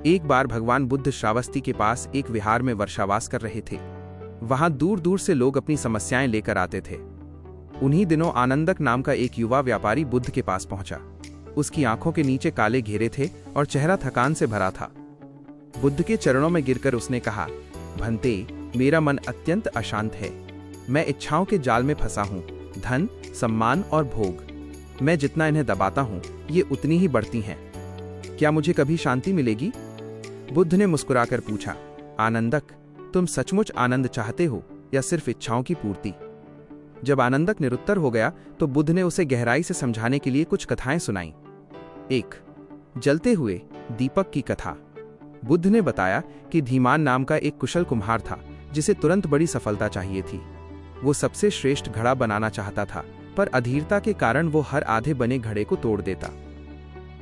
एक बार भगवान बुद्ध श्रावस्ती के पास एक विहार में वर्षावास कर रहे थे। वहां दूर दूर से लोग अपनी समस्याएं लेकर आते थे। उन्हीं दिनों आनंदक नाम का एक युवा व्यापारी बुद्ध के पास पहुंचा। उसकी आंखों के नीचे काले घेरे थे और चेहरा थकान से भरा था। बुद्ध के चरणों में गिरकर उसने कहा, भंते, मेरा मन अत्यंत अशांत है। मैं इच्छाओं के जाल में फंसा हूँ। धन, सम्मान और भोग, मैं जितना इन्हें दबाता हूँ ये उतनी ही बढ़ती हैं। क्या मुझे कभी शांति मिलेगी? बुद्ध ने मुस्कुराकर पूछा, आनंदक, तुम सचमुच आनंद चाहते हो या सिर्फ इच्छाओं की पूर्ति? जब आनंदक निरुत्तर हो गया तो बुद्ध ने उसे गहराई से समझाने के लिए कुछ कथाएं सुनाईं। 1. जलते हुए दीपक की कथा। बुद्ध ने बताया कि धीमान नाम का एक कुशल कुम्हार था जिसे तुरंत बड़ी सफलता चाहिए थी। वो सबसे श्रेष्ठ घड़ा बनाना चाहता था, पर अधीरता के कारण वो हर आधे बने घड़े को तोड़ देता।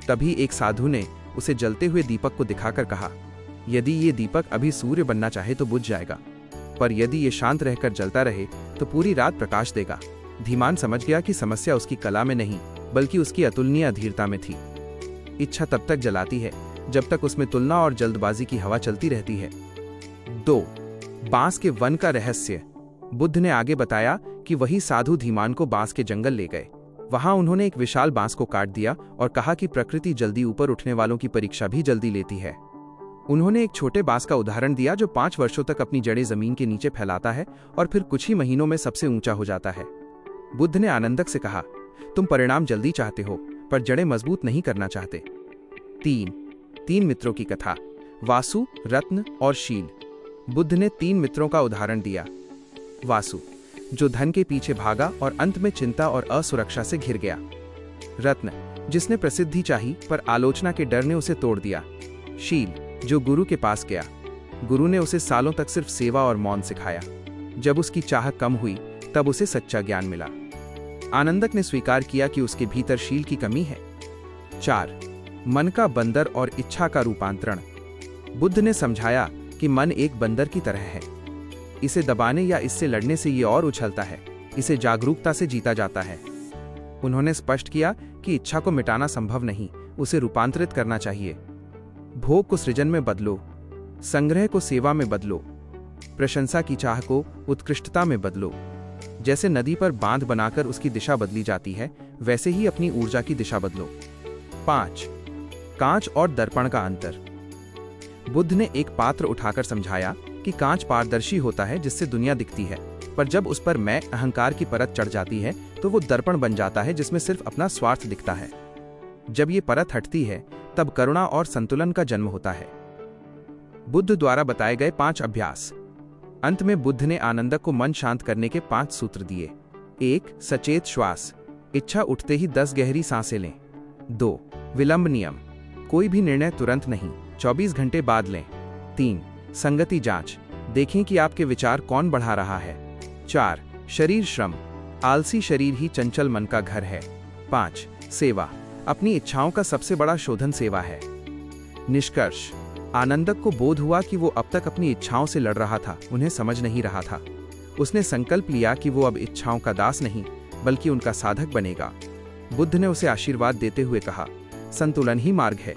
तभी एक साधु ने उसे जलते हुए दीपक को दिखाकर कहा, यदि ये दीपक अभी सूर्य बनना चाहे तो बुझ जाएगा, पर यदि ये शांत रहकर जलता रहे तो पूरी रात प्रकाश देगा। धीमान समझ गया कि समस्या उसकी कला में नहीं बल्कि उसकी अतुलनीय अधीरता में थी। इच्छा तब तक जलाती है जब तक उसमें तुलना और जल्दबाजी की हवा चलती रहती है। 2. बांस के वन का रहस्य। बुद्ध ने आगे बताया कि वही साधु धीमान को बांस के जंगल ले गए। वहां उन्होंने एक विशाल बांस को काट दिया और कहा कि प्रकृति जल्दी ऊपर उठने वालों की परीक्षा भी जल्दी लेती है। उन्होंने एक छोटे बांस का उदाहरण दिया जो 5 वर्षों तक अपनी जड़ें जमीन के नीचे फैलाता है और फिर कुछ ही महीनों में सबसे ऊंचा हो जाता है। बुद्ध ने आनंदक से कहा, तुम परिणाम जल्दी चाहते हो पर जड़ें मजबूत नहीं करना चाहते। 3 मित्रों की कथा। वासु, रत्न और शील। बुद्ध ने 3 मित्रों का उदाहरण दिया। वासु, जो धन के पीछे भागा और अंत में चिंता और असुरक्षा से घिर गया। रत्न, जिसने प्रसिद्धि चाही पर आलोचना के डर ने उसे तोड़ दिया। शील, जो गुरु के पास गया। गुरु ने उसे सालों तक सिर्फ सेवा और मौन सिखाया। जब उसकी चाह कम हुई तब उसे सच्चा ज्ञान मिला। आनंदक ने स्वीकार किया कि उसके भीतर शील की कमी है। 4. मन का बंदर और इच्छा का रूपांतरण। बुद्ध ने समझाया कि मन एक बंदर की तरह है। इसे दबाने या इससे लड़ने से ये और उछलता है। इसे जागरूकता से जीता जाता है। उन्होंने स्पष्ट किया कि इच्छा को मिटाना संभव नहीं, उसे रूपांतरित करना चाहिए। भोग को सृजन में बदलो, संग्रह को सेवा में बदलो, प्रशंसा की चाह को उत्कृष्टता में बदलो। जैसे नदी पर बांध बनाकर उसकी दिशा बदली जाती है, वैसे ही अपनी ऊर्जा की दिशा बदलो। 5. कांच और दर्पण का अंतर। बुद्ध ने एक पात्र उठाकर समझाया कि कांच पारदर्शी होता है जिससे दुनिया दिखती है, पर जब उस पर मैं अहंकार की परत चढ़ जाती है तो वो दर्पण बन जाता है जिसमें सिर्फ अपना स्वार्थ दिखता है। जब ये परत हटती है तब करुणा और संतुलन का जन्म होता है। बुद्ध द्वारा बताए गए 5 अभ्यास। अंत में बुद्ध ने आनंदक को मन शांत करने के 5 सूत्र दिए। 1. सचेत श्वास, इच्छा उठते ही 10 गहरी सांसें लें। 2. विलंब नियम, कोई भी निर्णय तुरंत नहीं, 24 घंटे बाद लें। 3. संगति जांच, देखें कि आपके विचार कौन बढ़ा रहा है। 4. शरीर श्रम, आलसी शरीर ही चंचल मन का घर है। 5. सेवा, अपनी इच्छाओं का सबसे बड़ा शोधन सेवा है। निष्कर्ष, आनंदक को बोध हुआ कि वो अब तक अपनी इच्छाओं से लड़ रहा था, उन्हें समझ नहीं रहा था। उसने संकल्प लिया कि वो अब इच्छाओं का दास नहीं बल्कि उनका साधक बनेगा। बुद्ध ने उसे आशीर्वाद देते हुए कहा, संतुलन ही मार्ग है।